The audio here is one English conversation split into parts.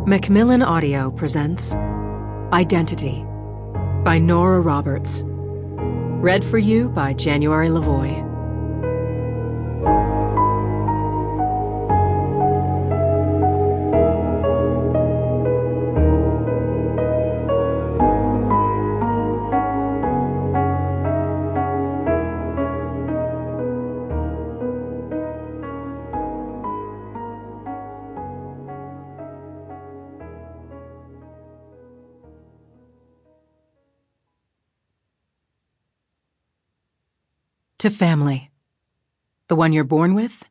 Macmillan Audio presents Identity by Nora Roberts. Read for you by January LaVoy. To family, the one you're born with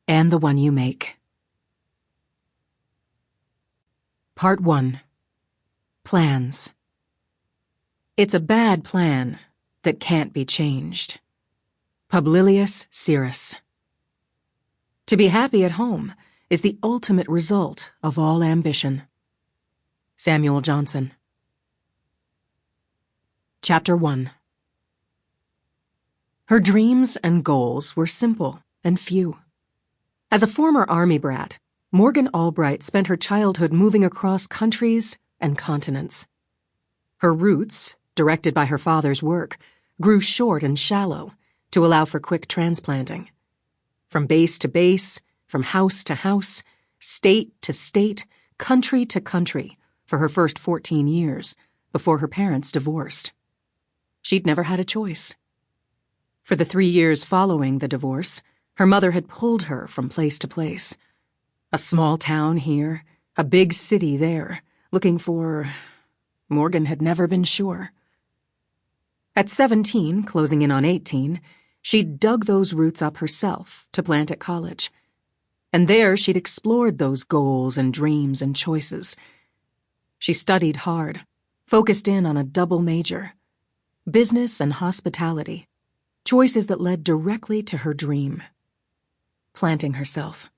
and the one you make. Part 1. Plans. It's a bad plan that can't be changed. Publilius Syrus. To be happy at home is the ultimate result of all ambition. Samuel Johnson. Chapter 1. Her dreams and goals were simple and few. As a former Army brat, Morgan Albright spent her childhood moving across countries and continents. Her roots, directed by her father's work, grew short and shallow to allow for quick transplanting. From base to base, from house to house, state to state, country to country, for her first 14 years, before her parents divorced. She'd never had a choice. For the 3 years following the divorce, her mother had pulled her from place to place. A small town here, a big city there, looking for... Morgan had never been sure. At 17, closing in on 18, she'd dug those roots up herself to plant at college. And there she'd explored those goals and dreams and choices. She studied hard, focused in on a double major, business and hospitality. Choices that led directly to her dream. Planting herself.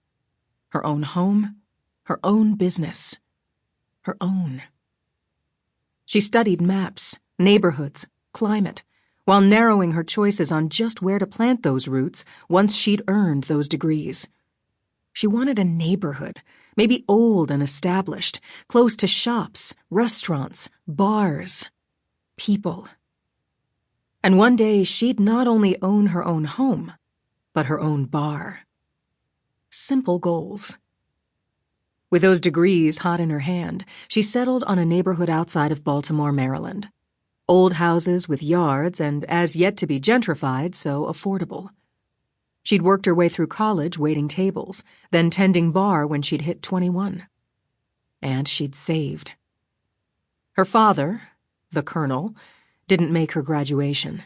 Her own home, her own business, her own. She studied maps, neighborhoods, climate, while narrowing her choices on just where to plant those roots once she'd earned those degrees. She wanted a neighborhood, maybe old and established, close to shops, restaurants, bars, people. And one day she'd not only own her own home, but her own bar. Simple goals. With those degrees hot in her hand, she settled on a neighborhood outside of Baltimore, Maryland. Old houses with yards and as yet to be gentrified, so affordable. She'd worked her way through college waiting tables, then tending bar when she'd hit 21. And she'd saved. Her father, the colonel, didn't make her graduation.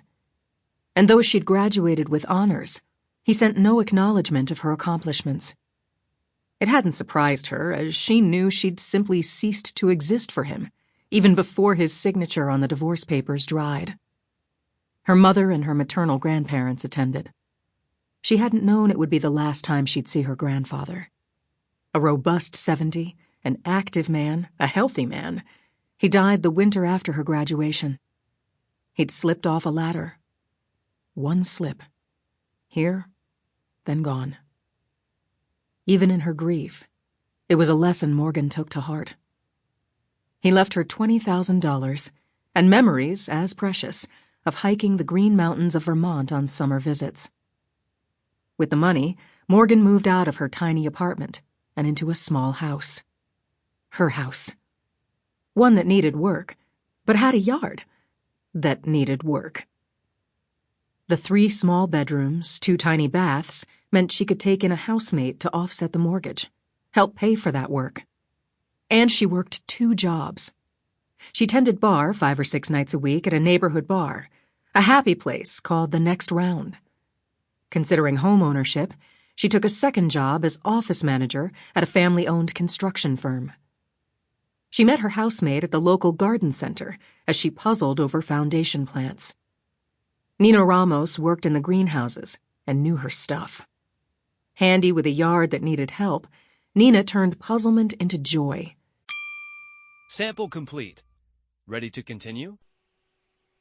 And though she'd graduated with honors, he sent no acknowledgement of her accomplishments. It hadn't surprised her, as she knew she'd simply ceased to exist for him, even before his signature on the divorce papers dried. Her mother and her maternal grandparents attended. She hadn't known it would be the last time she'd see her grandfather. A robust 70, an active man, a healthy man, he died the winter after her graduation. He'd slipped off a ladder. One slip. Here, then gone. Even in her grief, it was a lesson Morgan took to heart. He left her $20,000 and memories as precious of hiking the Green Mountains of Vermont on summer visits. With the money, Morgan moved out of her tiny apartment and into a small house. Her house. One that needed work, but had a yard that needed work. The 3 small bedrooms, 2 tiny baths meant she could take in a housemate to offset the mortgage, help pay for that work. And she worked 2 jobs. She tended bar 5 or 6 nights a week at a neighborhood bar, a happy place called The Next Round. Considering home ownership, she took a second job as office manager at a family-owned construction firm. She met her housemate at the local garden center as she puzzled over foundation plants. Nina Ramos worked in the greenhouses and knew her stuff. Handy with a yard that needed help, Nina turned puzzlement into joy. Sample complete. Ready to continue?